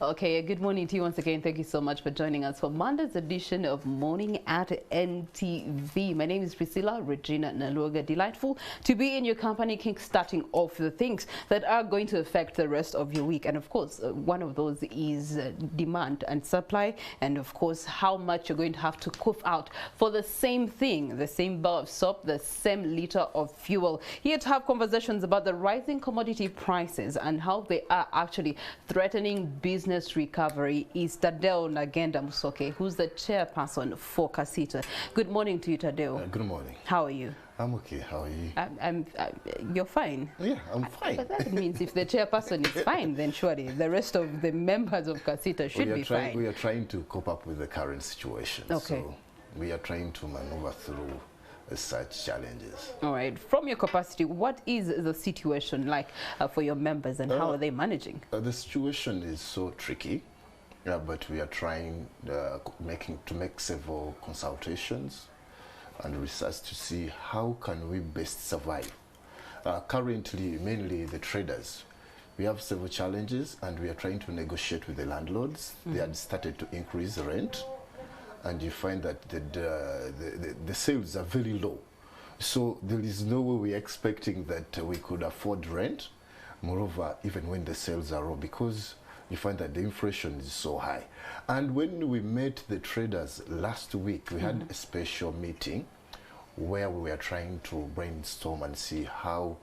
Okay, good morning to you once again. Thank you so much for joining us for Monday's edition of Morning at NTV. My name is Priscilla Regina Naluga. Delightful to be in your company, kickstarting off the things that are going to affect the rest of your week. And of course, one of those is demand and supply, and of course, how much you're going to have to cough out for the same thing, the same bar of soap, the same liter of fuel. Here to have conversations about the rising commodity prices and how they are actually threatening business recovery is Thaddeus Nagenda Musoke, who's the chairperson for KACITA. Good morning to you, Thaddeus. Good morning. How are you? I'm okay. How are you? You're fine. Yeah, I'm fine. But that means if the chairperson is fine, then surely the rest of the members of KACITA should be fine. We are trying to cope up with the current situation. Okay. So we are trying to maneuver through such challenges. All right. From your capacity, what is the situation like for your members, and how are they managing? The situation is so tricky, but we are trying to make several consultations and research to see how can we best survive. Currently, mainly the traders, we have several challenges, and we are trying to negotiate with the landlords. They had started to increase rent, and you find that the sales are very low. So there is no way we're expecting that we could afford rent. Moreover, even when the sales are low, because you find that the inflation is so high. And when we met the traders last week, we had a special meeting where we were trying to brainstorm and see how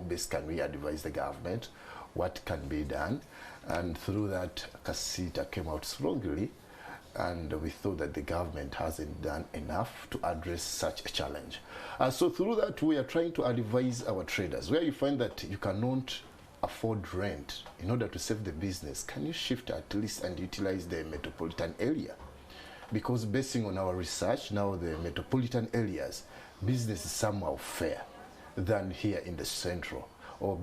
best can we advise the government, what can be done. And through that, KACITA came out strongly, and we thought that the government hasn't done enough to address such a challenge. So through that, we are trying to advise our traders, where you find that you cannot afford rent in order to save the business, can you shift at least and utilize the metropolitan area? Because basing on our research, now the metropolitan areas, business is somehow fair than here in the central or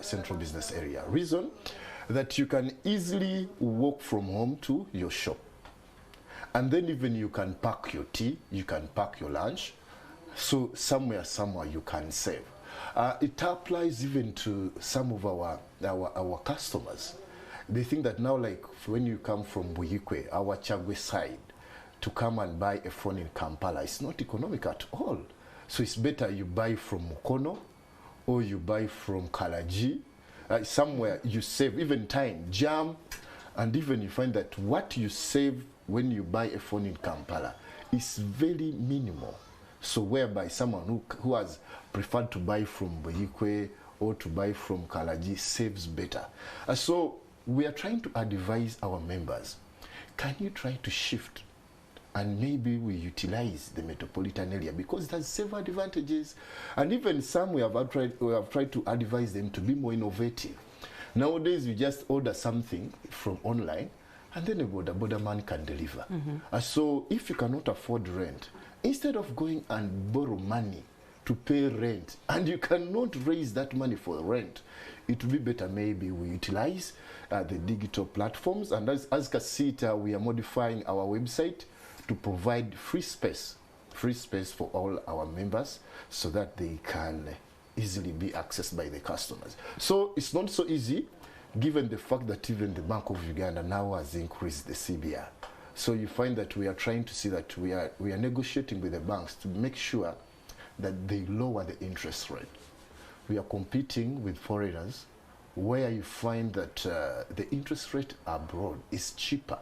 central business area. Reason that you can easily walk from home to your shop. And then even you can pack your tea, you can pack your lunch. So somewhere you can save. It applies even to some of our customers. They think that now, like when you come from Buyikwe, our Chagwe side, to come and buy a phone in Kampala, it's not economic at all. So it's better you buy from Mukono or you buy from Kalaji. Somewhere you save even time, jam, and even you find that what you save when you buy a phone in Kampala is very minimal. So whereby someone who has preferred to buy from Buyikwe or to buy from Kalaji saves better. So we are trying to advise our members, can you try to shift and maybe we utilize the metropolitan area, because it has several advantages, and even some we have tried to advise them to be more innovative. Nowadays you just order something from online and then a border man can deliver. So if you cannot afford rent, instead of going and borrow money to pay rent, and you cannot raise that money for rent, it would be better maybe we utilize the digital platforms. And as KACITA, we are modifying our website to provide free space for all our members so that they can easily be accessed by the customers. So it's not so easy, given the fact that even the Bank of Uganda now has increased the CBR. So you find that we are trying to see that we are negotiating with the banks to make sure that they lower the interest rate. We are competing with foreigners, where you find that the interest rate abroad is cheaper.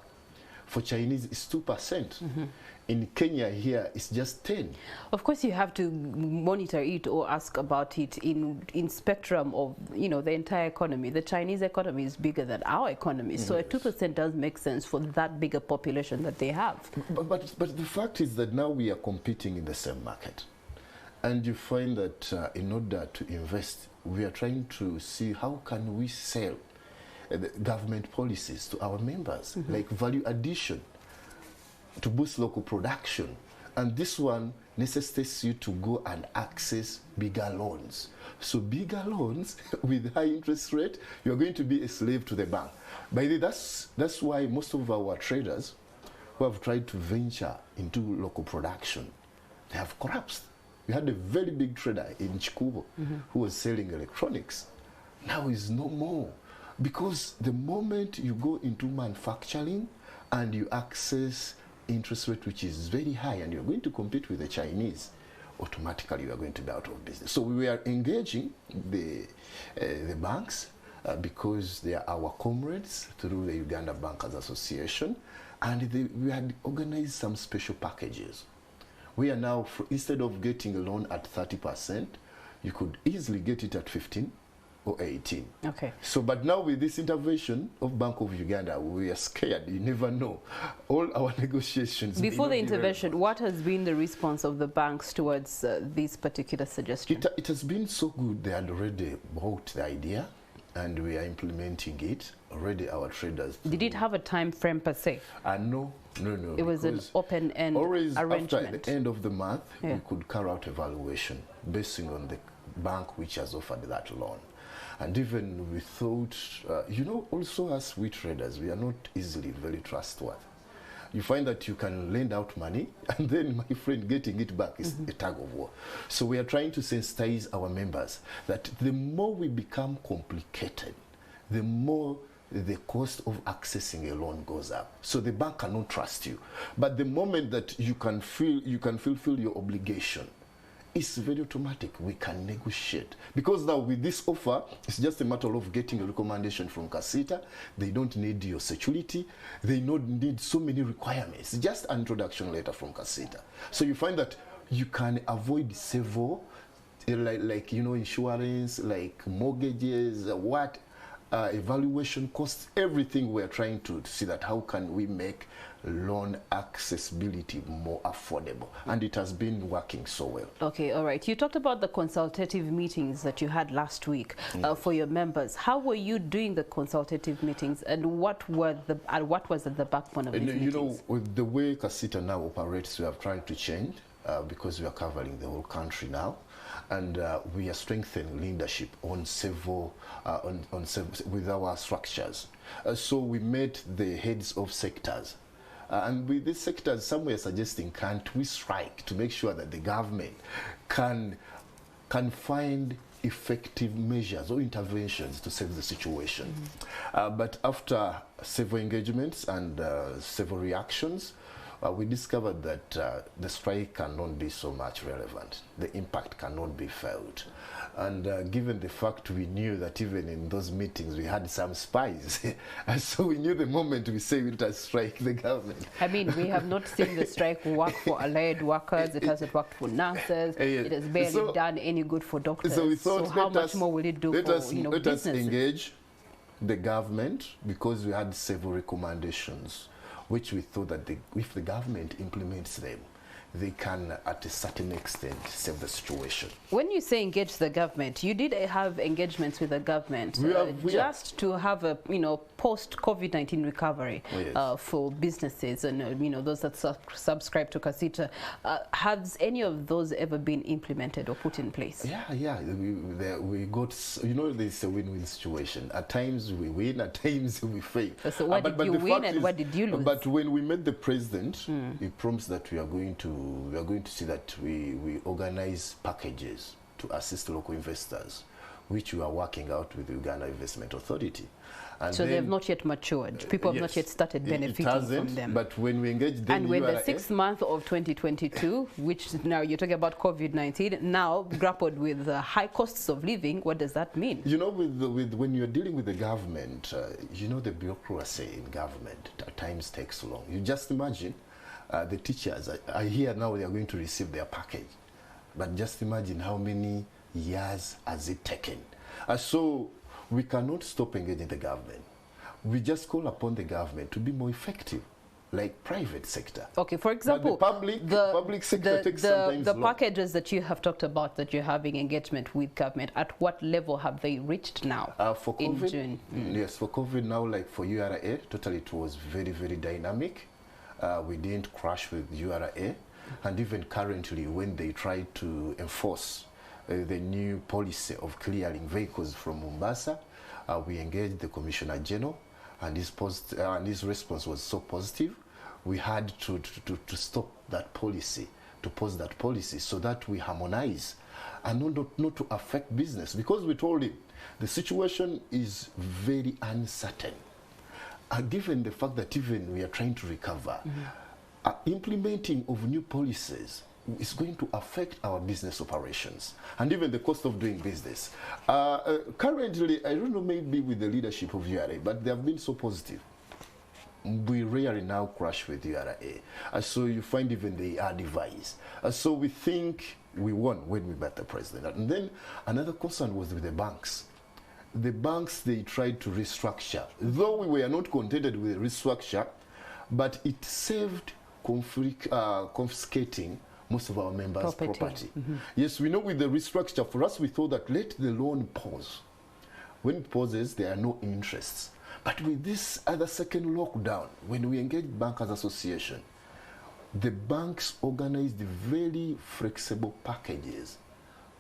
For Chinese, it's 2%. In Kenya here, it's just 10. Of course, you have to monitor it or ask about it in spectrum of, the entire economy. The Chinese economy is bigger than our economy, so a 2% does make sense for that bigger population that they have. But the fact is that now we are competing in the same market. And you find that in order to invest, we are trying to see how can we sell the government policies to our members, like value addition, to boost local production. And this one necessitates you to go and access bigger loans. So bigger loans with high interest rate, you're going to be a slave to the bank. By the way, that's why most of our traders who have tried to venture into local production, they have collapsed. We had a very big trader in Chikubo who was selling electronics. Now he's no more. Because the moment you go into manufacturing and you access interest rate which is very high and you're going to compete with the Chinese, automatically you are going to be out of business. So we are engaging the banks because they are our comrades through the Uganda Bankers Association, and we had organized some special packages. We are now, instead of getting a loan at 30%, you could easily get it at 15 or 18. Okay. So, but now with this intervention of Bank of Uganda, we are scared. You never know. All our negotiations. Before the intervention, what has been the response of the banks towards this particular suggestion? It has been so good. They had already bought the idea, and we are implementing it. Already our traders. Did it have a time frame per se? No. It was an open-end arrangement. After the end of the month, we could carry out evaluation basing on the bank which has offered that loan. And even we thought, you know, also as we traders, we are not easily very trustworthy. You find that you can lend out money, and then, my friend, getting it back is a tug of war. So we are trying to sensitize our members that the more we become complicated, the more the cost of accessing a loan goes up. So the bank cannot trust you. But the moment that you can fulfill your obligation, it's very automatic. We can negotiate. Because now with this offer, it's just a matter of getting a recommendation from KACITA. They don't need your security. They don't need so many requirements. Just an introduction letter from KACITA. So you find that you can avoid several, like you know, insurance, like mortgages, evaluation costs, everything. We're trying to see that how can we make loan accessibility more affordable, and it has been working so well. Okay, all right. You talked about the consultative meetings that you had last week for your members. How were you doing the consultative meetings, and what was at the backbone of these meetings? You know, with the way KACITA now operates, we have tried to change because we are covering the whole country now. And we are strengthening leadership on several, with our structures. So we met the heads of sectors. And with these sectors, some were suggesting, can't we strike to make sure that the government can find effective measures or interventions to save the situation. But after several engagements and several reactions, we discovered that the strike cannot be so much relevant. The impact cannot be felt. And given the fact we knew that even in those meetings we had some spies, and so we knew the moment we say we'll strike the government. I mean, we have not seen the strike work for allied workers. It hasn't worked for nurses. It has barely done any good for doctors. So we thought, how much more will it do for businesses? Let us engage the government, because we had several recommendations which we thought that if the government implements them, they can, at a certain extent, save the situation. When you say engage the government, you did have engagements with the government just to have a, post-COVID-19 recovery for businesses and, those that subscribe to KACITA. Has any of those ever been implemented or put in place? Yeah. We got, there's a win-win situation. At times we win, at times we fail. So what did you win and what did you lose? But when we met the president, he promised that we are going to see that we organize packages to assist local investors, which we are working out with the Uganda Investment Authority. And so they have not yet matured. People have not yet started benefiting from them. But when we engage them, and when the 6th month of 2022, which now you're talking about COVID-19, now grappled with high costs of living, what does that mean? When you're dealing with the government, the bureaucracy in government at times takes long. You just imagine the teachers are here now, they are going to receive their package. But just imagine how many years has it taken. So we cannot stop engaging the government. We just call upon the government to be more effective, like private sector. Okay, for example, the public sector takes sometimes the packages that you have talked about, that you're having engagement with government, at what level have they reached now for COVID, in June? Yes, for COVID now, like for URA, totally it was very, very dynamic. We didn't crash with URA, and even currently when they try to enforce the new policy of clearing vehicles from Mombasa, we engaged the Commissioner General, and his response was so positive. We had to stop that policy, to pause that policy, so that we harmonize and not to affect business, because we told him the situation is very uncertain. Given the fact that even we are trying to recover, implementing of new policies is going to affect our business operations and even the cost of doing business. Currently, I don't know, maybe with the leadership of URA, but they have been so positive. We rarely now crash with URA. So you find even they are devised. So we think we won when we met the president. And then another concern was with the banks. The banks, they tried to restructure. Though we were not contented with the restructure, but it saved confiscating most of our members' property. Yes, we know with the restructure, for us, we thought that let the loan pause. When it pauses, there are no interests. But with this other second lockdown, when we engage Bankers Association, the banks organized very flexible packages,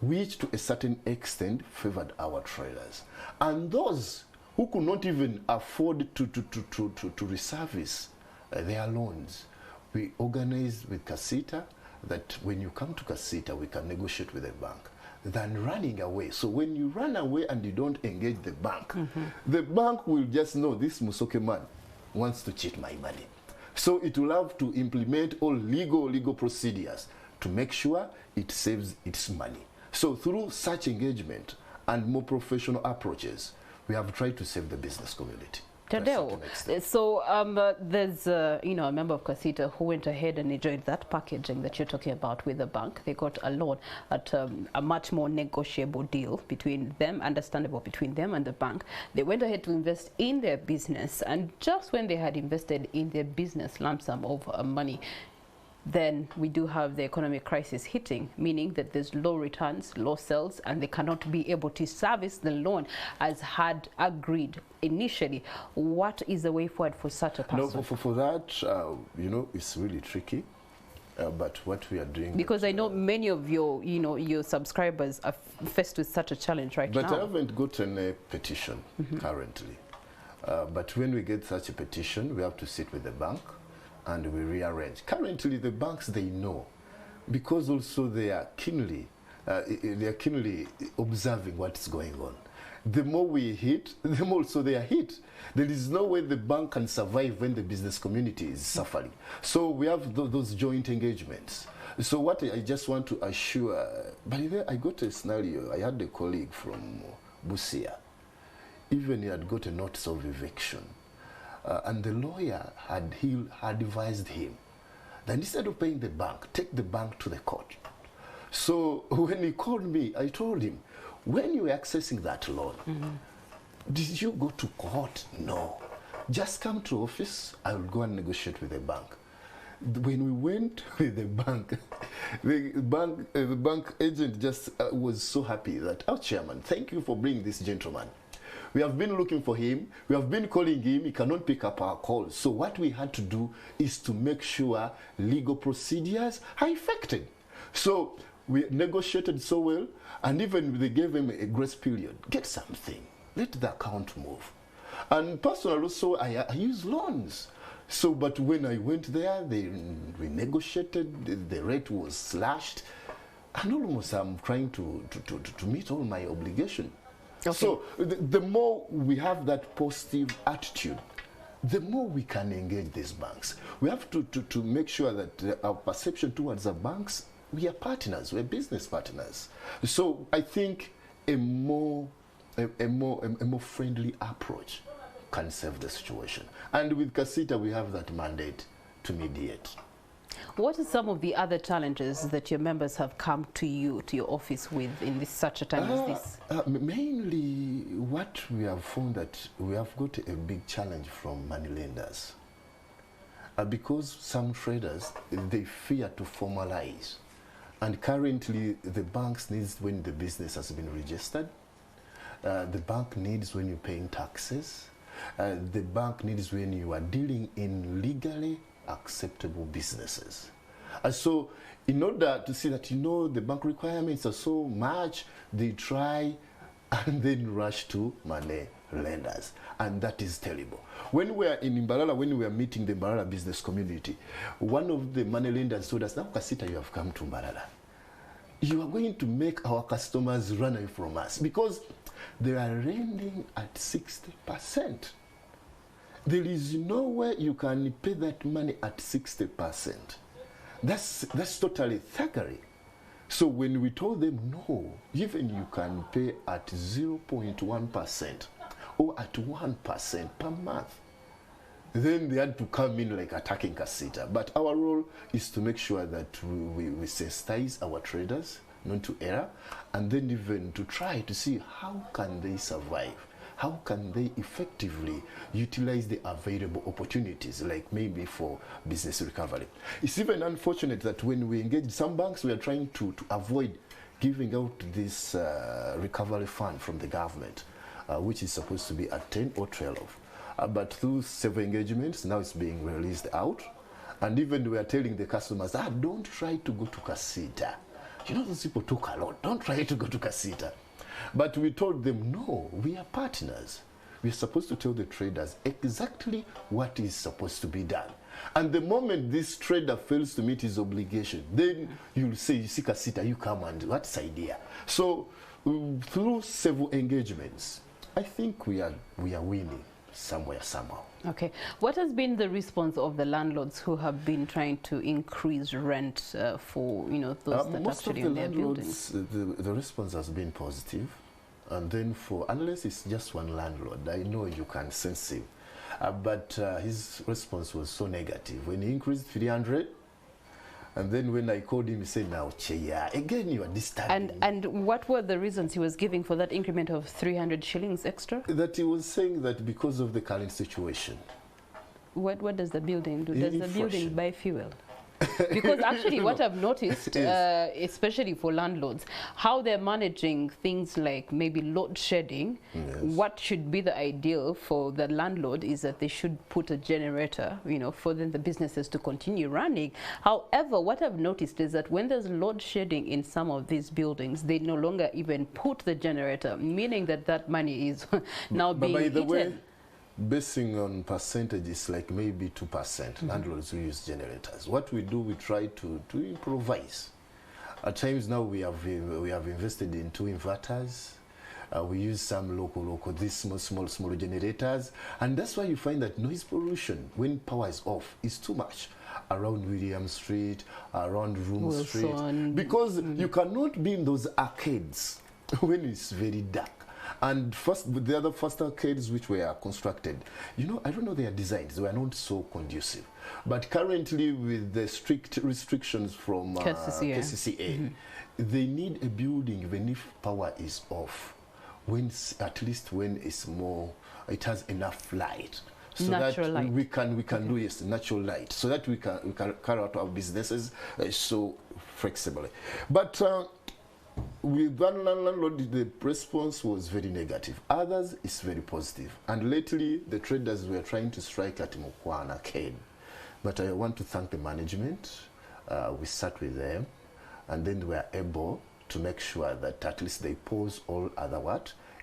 which to a certain extent favored our traders. And those who could not even afford to reservice their loans, we organized with KACITA that when you come to KACITA, we can negotiate with the bank than running away. So when you run away and you don't engage the bank will just know this Musoke man wants to cheat my money. So it will have to implement all legal procedures to make sure it saves its money. So through such engagement and more professional approaches, we have tried to save the business community. Thaddeus, so there's a member of KACITA who went ahead and enjoyed that packaging that you're talking about with the bank. They got a loan at a much more negotiable deal between them, understandable between them and the bank. They went ahead to invest in their business, and just when they had invested in their business lump sum of money, then we do have the economic crisis hitting, meaning that there's low returns, low sales, and they cannot be able to service the loan as had agreed initially. What is the way forward for such a person? No, for that, it's really tricky. But what we are doing, because I know many of your your subscribers are faced with such a challenge right now. But I haven't gotten a petition currently. But when we get such a petition, we have to sit with the bank and we rearrange. Currently, the banks, they know, because also they are keenly observing what is going on. The more we hit, the more also they are hit. There is no way the bank can survive when the business community is suffering. So we have those joint engagements. So what I just want to assure, by the way, I got a scenario. I had a colleague from Busia. Even he had got a notice of eviction. And the lawyer had advised him that instead of paying the bank, take the bank to the court. So when he called me, I told him, when you were accessing that loan, did you go to court? No. Just come to office, I will go and negotiate with the bank. When we went with the bank, the bank agent just was so happy that, oh, Chairman, thank you for bringing this gentleman. We have been looking for him. We have been calling him. He cannot pick up our calls. So what we had to do is to make sure legal procedures are effected. So we negotiated so well, and even they gave him a grace period. Get something. Let the account move. And personally also, I use loans. So, but when I went there, we negotiated. The rate was slashed, and almost I'm trying to meet all my obligations. Okay. So the more we have that positive attitude, the more we can engage these banks. We have to make sure that our perception towards the banks, we are partners, we're business partners. So I think a more friendly approach can save the situation. And with KACITA, we have that mandate to mediate. What are some of the other challenges that your members have come to you, to your office with in such a time as this? Mainly what we have found that we have got a big challenge from money lenders. Because some traders, they fear to formalize. And currently the banks needs when the business has been registered. The bank needs when you're paying taxes. The bank needs when you are dealing in legally acceptable businesses. And so in order to see that, the bank requirements are so much, they try and then rush to money lenders. And that is terrible. When we are in Mbarara, when we are meeting the Mbarara business community, one of the money lenders told us, now KACITA, you have come to Mbarara. you are going to make our customers run away from us because they are renting at 60%. There is no way you can pay that money at 60%. That's totally thuggery. So when we told them no, even you can pay at 0.1% or at 1% per month, then they had to come in like attacking KACITA. But our role is to make sure that we sensitize our traders not to error, and then even to try to see how can they survive. How can they effectively utilize the available opportunities, like maybe for business recovery? It's even unfortunate that when we engage some banks, we are trying to avoid giving out this recovery fund from the government, which is supposed to be at 10 or 12. But through several engagements, now it's being released out. And even we are telling the customers, don't try to go to KACITA. You know, those people talk a lot. Don't try to go to KACITA. But we told them, no, we are partners. We're supposed to tell the traders exactly what is supposed to be done. And the moment this trader fails to meet his obligation, then you'll say, you see KACITA, you come and what's the idea? So through several engagements, I think we are winning somewhere, somehow. Okay. What has been the response of the landlords who have been trying to increase rent for, you know, those that actually in their buildings? The response has been positive. And then unless it's just one landlord, I know you can sense him. But his response was so negative. When he increased 300, and then when I called him, he said, now, Chair, again, you are disturbing. And what were the reasons he was giving for that increment of 300 shillings extra? That he was saying that because of the current situation. What does the building do? Does the building buy fuel? Because actually what I've noticed, especially for landlords, how they're managing things like maybe load shedding, what should be the ideal for the landlord is that they should put a generator, you know, for then the businesses to continue running. However, what I've noticed is that when there's load shedding in some of these buildings, they no longer even put the generator, meaning that that money is now being eaten. By the way, basing on percentages, like maybe 2%, landlords who use generators. What we do, we try to improvise. At times now we have invested in 2 inverters. We use some local, these small generators. And that's why you find that noise pollution, when power is off, is too much around William Street, around Room Street. Because you cannot be in those arcades when it's very dark. And with the other first arcades which were constructed, you know, I don't know their designs, they were not so conducive. But currently with the strict restrictions from KCCA, they need a building even if power is off, at least when it's it has enough light. So natural light. we can do natural light, so that we can carry out our businesses so flexibly. But with one landlord, the response was very negative. Others, it's very positive. And lately, the traders were trying to strike at Mukwana Arcade. But I want to thank the management. We sat with them, and then we were able to make sure that at least they pause all other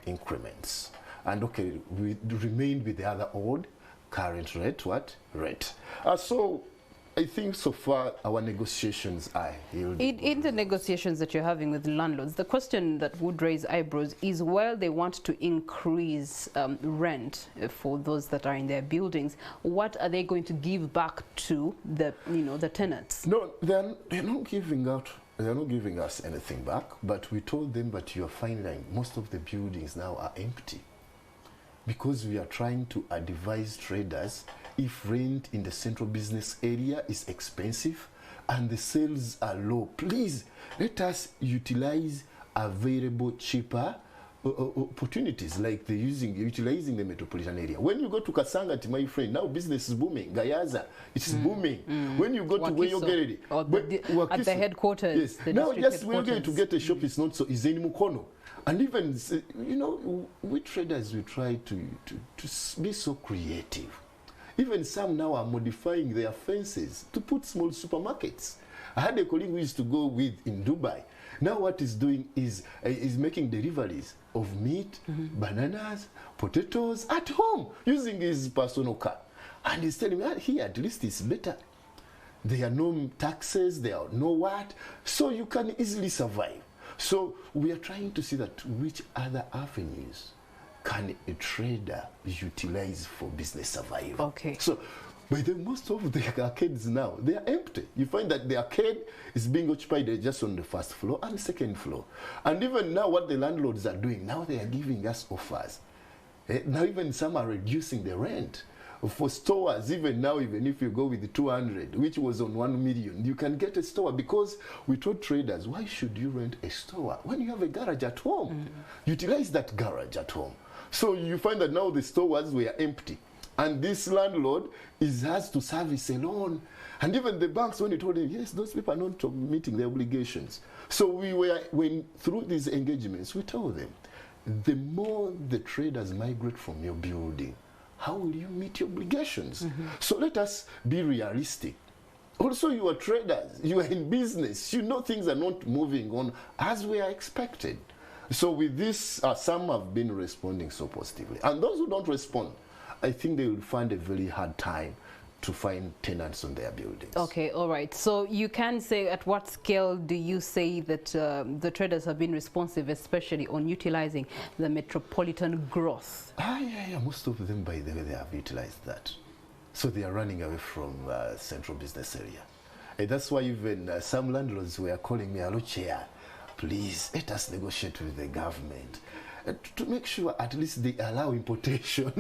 increments. And okay, we remained with the other old current rate. So I think so far our negotiations are yielding. In the negotiations that you're having with landlords, the question that would raise eyebrows is, while they want to increase rent for those that are in their buildings, what are they going to give back to the tenants? No, they're not giving out. They're not giving us anything back. But we told them, but you're finding most of the buildings now are empty, because we are trying to advise traders. If rent in the central business area is expensive and the sales are low, please let us utilize available cheaper opportunities, like utilizing the metropolitan area. When you go to Kasangati, my friend, now business is booming. Gayaza, it's booming. When you go to Weyogereri, at the headquarters, yes. Now just we're going to get a shop, it's not so easy in Mukono. And even, you know, we traders, we try to be so creative. Even some now are modifying their fences to put small supermarkets. I had a colleague who used to go with in Dubai. Now what he's doing is making deliveries of meat, bananas, potatoes at home using his personal car. And he's telling me, here at least it's better. there are no taxes, there are no what, so you can easily survive. So we are trying to see that which other avenues can a trader utilize for business survival. Okay. So, but most of the arcades now, they are empty. You find that the arcade is being occupied just on the first floor and second floor. And even now what the landlords are doing, now they are giving us offers. Now even some are reducing the rent. For stores, even now, even if you go with the 200, which was on 1 million, you can get a store, because we told traders, why should you rent a store when you have a garage at home? Utilize that garage at home. So you find that now the stores were empty. And this landlord has to service a loan. And even the banks, when you told them, yes, those people are not meeting their obligations. So when through these engagements, we told them, the more the traders migrate from your building, how will you meet your obligations? So let us be realistic. Also, you are traders, you are in business, you know things are not moving on as we are expected. So with this, some have been responding so positively. And those who don't respond, I think they will find a very hard time to find tenants on their buildings. Okay, all right. So you can say, at what scale do you say that the traders have been responsive, especially on utilizing the metropolitan growth? Yeah, most of them, by the way, they have utilized that. So they are running away from central business area. And that's why even some landlords were calling me, hello, Chair, please let us negotiate with the government to make sure at least they allow importation,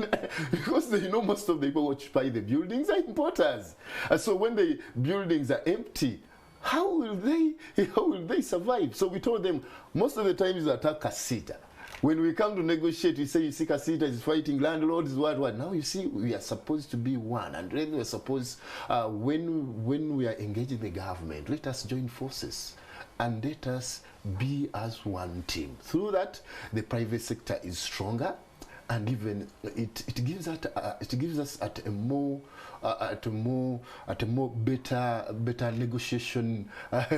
because they know most of the people who occupy the buildings are importers. And so when the buildings are empty, how will they survive? So we told them, most of the times you attack KACITA. When we come to negotiate, we say, you see, KACITA is fighting landlords, what. Now you see, we are supposed to be one, and then we are supposed, when we are engaging the government, let us join forces and let us be as one team. Through that, the private sector is stronger, and even it gives us at a more better negotiation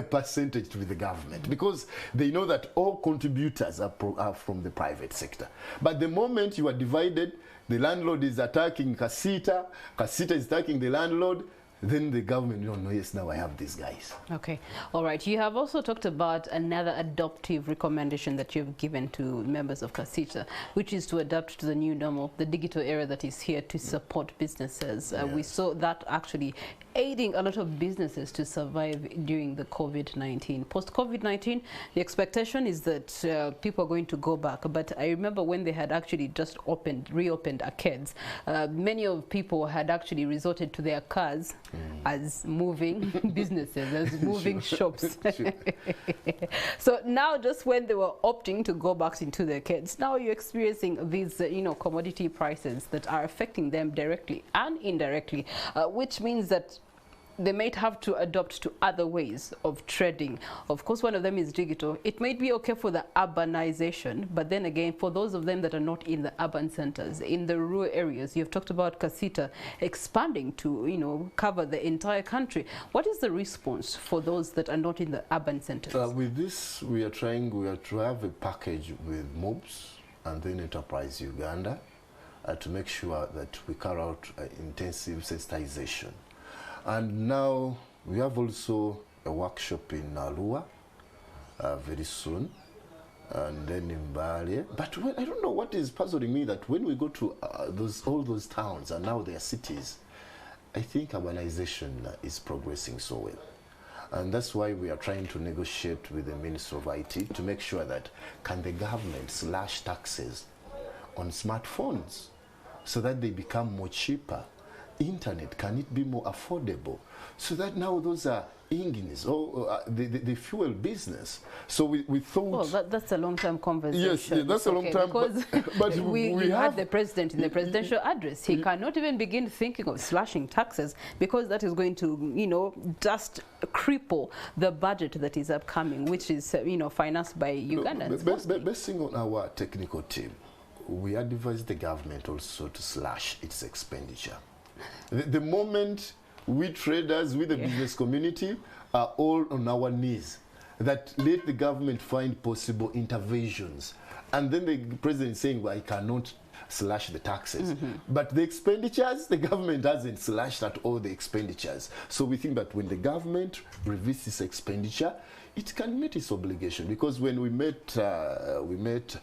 percentage with the government, because they know that all contributors are from the private sector. But the moment you are divided, the landlord is attacking KACITA, KACITA is attacking the landlord, then the government don't know, yes, now I have these guys. Okay, all right. You have also talked about another adoptive recommendation that you've given to members of KACITA, which is to adapt to the new normal, the digital era that is here to support businesses. Yes. We saw that actually aiding a lot of businesses to survive during the COVID-19. Post-COVID-19, the expectation is that people are going to go back. But I remember when they had actually just reopened arcades, many of people had actually resorted to their cars as moving businesses, as moving shops. So now, just when they were opting to go back into their arcades, now you're experiencing these, commodity prices that are affecting them directly and indirectly, which means that they might have to adopt to other ways of trading. Of course, one of them is digital. It might be okay for the urbanization, but then again, for those of them that are not in the urban centers, in the rural areas, you've talked about KACITA expanding to, cover the entire country. What is the response for those that are not in the urban centers? With this, we are to have a package with MOBS and then Enterprise Uganda to make sure that we carry out intensive sensitization. And now we have also a workshop in Arua very soon, and then in Bali. But I don't know what is puzzling me, that when we go to all those towns, and now they are cities, I think urbanization is progressing so well. And that's why we are trying to negotiate with the Ministry of IT to make sure that can the government slash taxes on smartphones so that they become more cheaper. Internet, can it be more affordable, so that now those are engines or the fuel business. So we thought, well, that's a long-term conversation. Yes, that's a long-term, because but we had the president in the presidential address. He cannot even begin thinking of slashing taxes, because that is going to just cripple the budget that is upcoming, which is financed by Ugandans. Based on our technical team, we advise the government also to slash its expenditure. The moment we traders, we the business community, are all on our knees, that let the government find possible interventions. And then the president saying, well, I cannot slash the taxes. But the expenditures, the government hasn't slashed at all the expenditures. So we think that when the government revisits its expenditure, it can meet its obligation. Because when we met the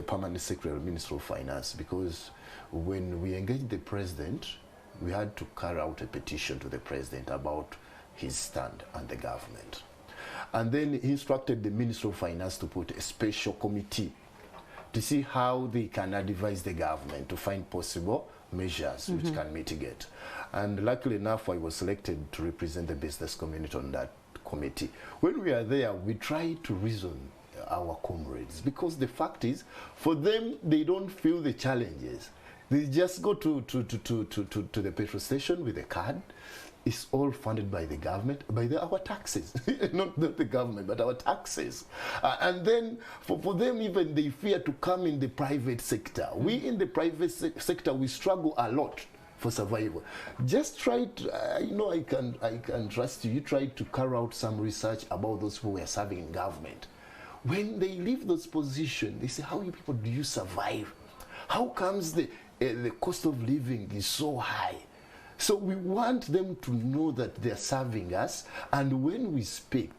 permanent secretary, Minister of Finance, because when we engaged the president, we had to carry out a petition to the president about his stand on the government. And then he instructed the Minister of Finance to put a special committee to see how they can advise the government to find possible measures which can mitigate. And luckily enough, I was selected to represent the business community on that committee. When we are there, we try to reason our comrades, because the fact is, for them, they don't feel the challenges. They just go to the petrol station with a card. It's all funded by the government, by our taxes. not the government, but our taxes. And then for them, even they fear to come in the private sector. We in the private sector, we struggle a lot for survival. Just try to, I can trust you. You try to carry out some research about those who are serving in government. When they leave those positions, they say, how you people do you survive? How comes the cost of living is so high? So we want them to know that they're serving us, and when we speak,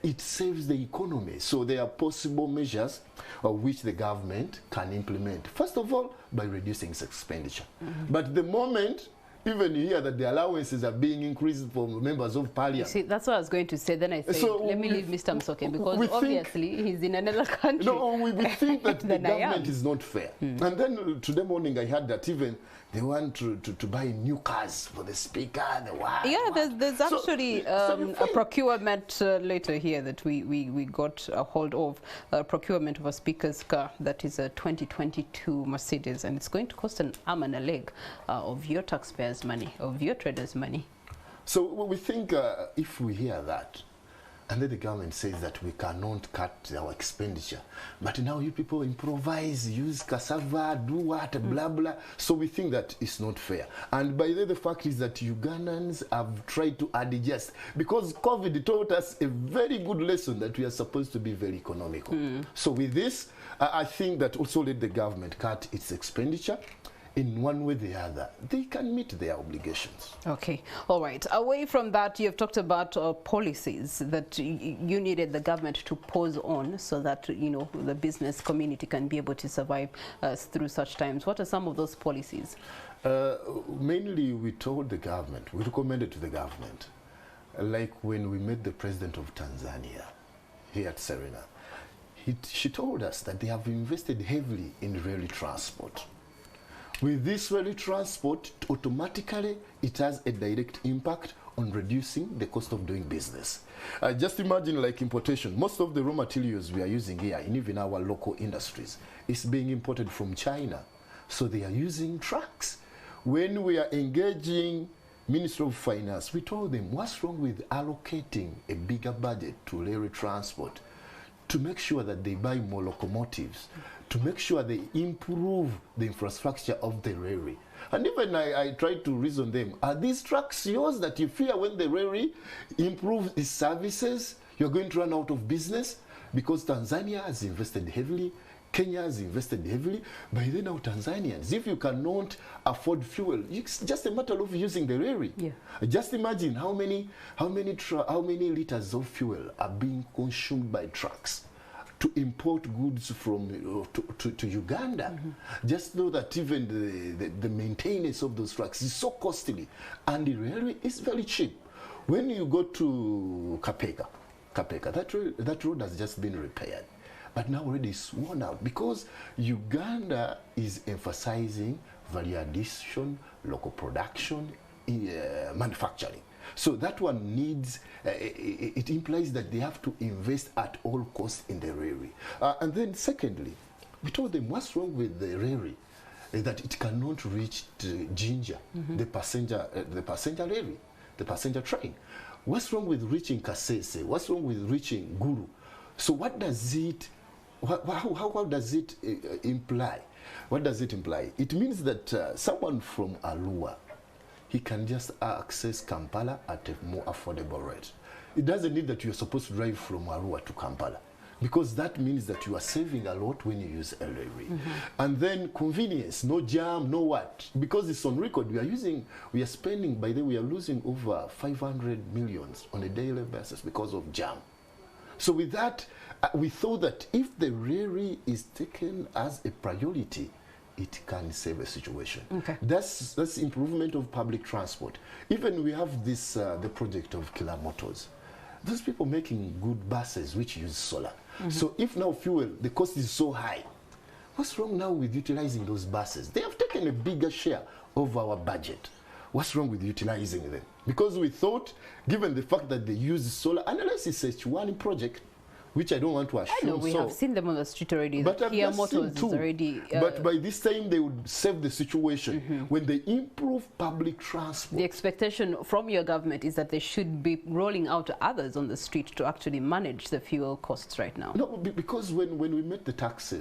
it saves the economy. So there are possible measures which the government can implement. First of all, by reducing its expenditure. But the moment even you hear that the allowances are being increased for members of parliament. You see, that's what I was going to say. Then I said, so let me leave Mr. Musoke, because obviously he's in another country. No, we think that the government is not fair. And then today morning I heard that even they want to buy new cars for the speaker, the what. Yeah, there's actually a procurement later here that we got a hold of, procurement of a speaker's car that is a 2022 Mercedes, and it's going to cost an arm and a leg of your taxpayers' money, of your traders' money. So we think if we hear that, and then the government says that we cannot cut our expenditure, but now you people improvise, use cassava, do what, blah, blah. So we think that it's not fair. And by the fact is that Ugandans have tried to adjust, because COVID taught us a very good lesson that we are supposed to be very economical. So with this, I think that also let the government cut its expenditure. In one way or the other, they can meet their obligations. Okay. All right. Away from that, you've talked about policies that you needed the government to pause on so that, you know, the business community can be able to survive through such times. What are some of those policies? Mainly, we told the government, we recommended to the government, like when we met the president of Tanzania here at Serena, she told us that they have invested heavily in rail transport. With this rail transport, automatically it has a direct impact on reducing the cost of doing business. Just imagine like importation. Most of the raw materials we are using here, and even our local industries, is being imported from China. So they are using trucks. When we are engaging Ministry of Finance, we told them, what's wrong with allocating a bigger budget to rail transport to make sure that they buy more locomotives, to make sure they improve the infrastructure of the railway. And even I tried to reason them, are these trucks yours that you fear when the railway improves its services, you're going to run out of business? Because Tanzania has invested heavily, Kenya has invested heavily. By then now Tanzanians, if you cannot afford fuel, it's just a matter of using the railway. Yeah. Just imagine how many liters of fuel are being consumed by trucks to import goods from to Uganda. Just know that even the maintenance of those trucks is so costly, and the railway is very cheap. When you go to Kapeka, that road has just been repaired, but now already it's worn out because Uganda is emphasizing value addition, local production, manufacturing. So that one needs, it implies that they have to invest at all costs in the railway. And then secondly, we told them what's wrong with the railway, that it cannot reach Jinja, the passenger railway, the passenger train. What's wrong with reaching Kasese? What's wrong with reaching Guru? So what does it, how does it imply? What does it imply? It means that someone from Arua, he can just access Kampala at a more affordable rate. It doesn't need that you're supposed to drive from Arua to Kampala. because that means that you are saving a lot when you use a lorry. And then convenience, no jam, no what, because it's on record. We are spending, by the way, we are losing over 500 millions on a daily basis because of jam. So with that, we thought that if the lorry is taken as a priority, it can save a situation. Okay. That's improvement of public transport. Even we have this the project of Killer Motors. Those people making good buses which use solar. So if now fuel, the cost is so high, what's wrong now with utilizing those buses? They have taken a bigger share of our budget. What's wrong with utilizing them? Because we thought, given the fact that they use solar, unless it's a H1 project, which I don't want to assume. I know, we have seen them on the street already. But Kia Motors is already... but by this time, they would save the situation when they improve public transport. The expectation from your government is that they should be rolling out others on the street to actually manage the fuel costs right now. No, because when we met the tax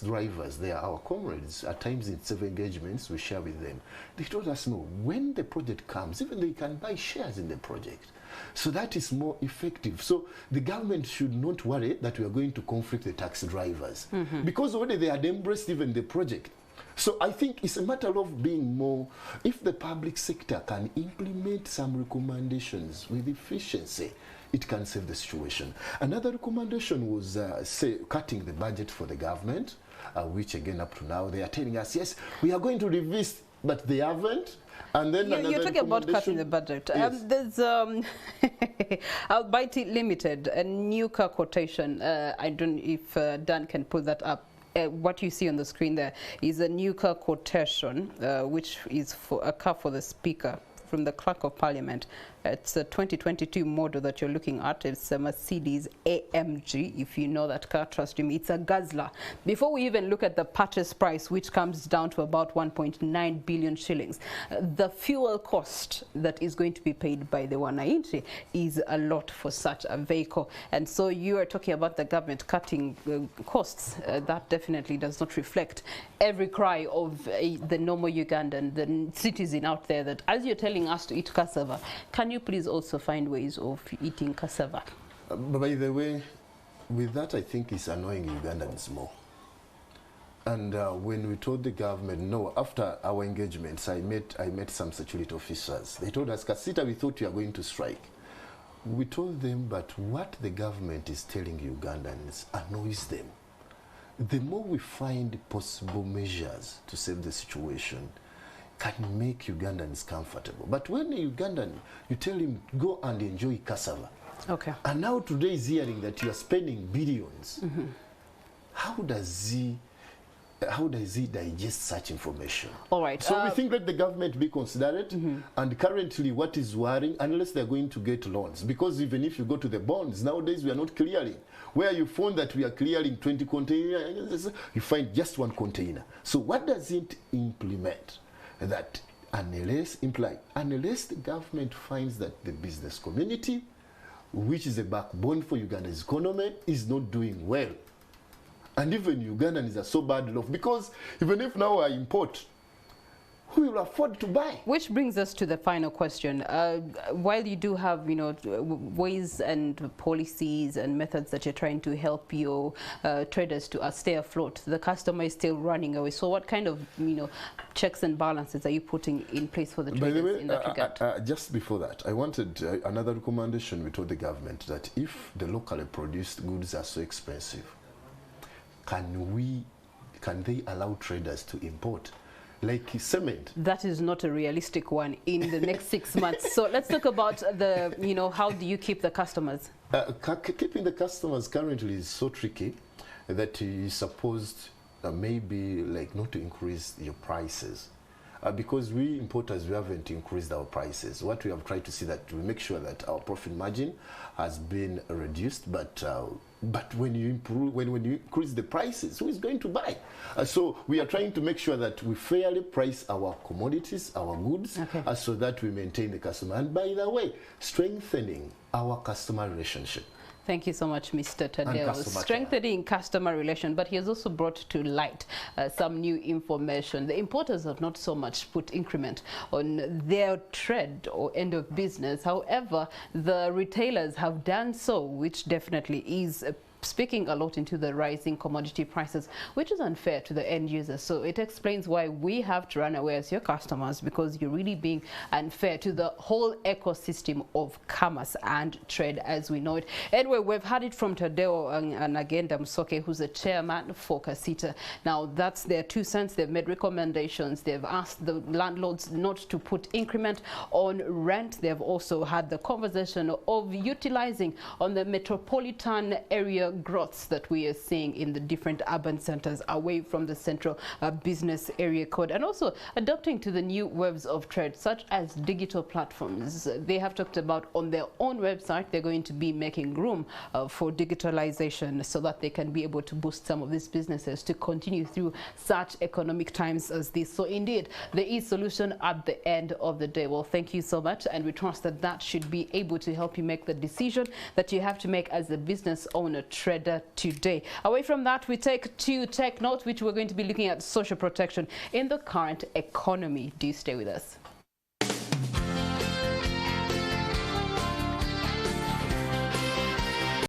drivers, they are our comrades. At times in several engagements, we share with them. They told us, no, when the project comes, even they can buy shares in the project. So that is more effective. So the government should not worry that we are going to conflict the taxi drivers because already they had embraced even the project. So I think it's a matter of being more, if the public sector can implement some recommendations with efficiency, it can save the situation. Another recommendation was, say, cutting the budget for the government, which again up to now they are telling us, yes, we are going to revisit, but they haven't. And then you're talking about cutting the budget. Yes. There's Almighty Limited, a new car quotation. I don't know if Dan can put that up. What you see on the screen there is a new car quotation, which is for a car for the Speaker from the Clerk of Parliament. It's a 2022 model that you're looking at. It's a Mercedes AMG. If you know that car, trust me, it's a guzzler. Before we even look at the purchase price, which comes down to about 1.9 billion shillings, the fuel cost that is going to be paid by the wananchi is a lot for such a vehicle. And so you are talking about the government cutting costs. That definitely does not reflect every cry of the normal Ugandan, the citizen out there, that as you're telling us to eat cassava, can you please also find ways of eating cassava? By the way, with that, I think it's annoying Ugandans more. And when we told the government, no, after our engagements, I met some security officers. They told us, KACITA, we thought you are going to strike. We told them, but what the government is telling Ugandans annoys them. The more we find possible measures to save the situation, can make Ugandans comfortable. But when a Ugandan, you tell him, go and enjoy cassava. Okay. And now today is hearing that you are spending billions. How does he digest such information? All right. So we think that the government be considerate, and currently what is worrying, unless they're going to get loans, because even if you go to the bonds, nowadays we are not clearing. Where you found that we are clearing 20 containers, you find just one container. So what does it implement? That unless the government finds that the business community, which is a backbone for Uganda's economy, is not doing well. And even Ugandans are so bad off, because even if now I import, who will afford to buy? Which brings us to the final question. While you do have, ways and policies and methods that you're trying to help your traders to stay afloat, the customer is still running away. So what kind of, checks and balances are you putting in place for the traders? By the way, in that regard? Just before that, I wanted another recommendation. We told the government that if the locally produced goods are so expensive, can they allow traders to import? Like cement. That is not a realistic one in the next 6 months. So let's talk about the, how do you keep the customers? Keeping the customers currently is so tricky that you're supposed maybe like not to increase your prices. Because we importers, we haven't increased our prices. What we have tried to see that we make sure that our profit margin has been reduced, but when you increase the prices, who is going to buy? So we are trying to make sure that we fairly price our commodities, our goods, so that we maintain the customer. And by the way, strengthening our customer relationship. Thank you so much, Mr. Thaddeus. Strengthening customer relation, but he has also brought to light some new information. The importers have not so much put increment on their trade or end of business. However, the retailers have done so, which definitely is speaking a lot into the rising commodity prices, which is unfair to the end user. So it explains why we have to run away as your customers, because you're really being unfair to the whole ecosystem of commerce and trade as we know it. Anyway, we've had it from Thaddeus and Nagenda Musoke, who's the chairman for KACITA. Now, that's their 2 cents. They've made recommendations. They've asked the landlords not to put increment on rent. They've also had the conversation of utilizing on the metropolitan area growths that we are seeing in the different urban centers away from the central business area code, and also adapting to the new waves of trade such as digital platforms. They have talked about on their own website they're going to be making room for digitalization so that they can be able to boost some of these businesses to continue through such economic times as this. So indeed, there is solution at the end of the day. Well, thank you so much, and we trust that that should be able to help you make the decision that you have to make as a business owner, trader today. Away from that, we take to Tech Note, which we're going to be looking at social protection in the current economy. Do stay with us.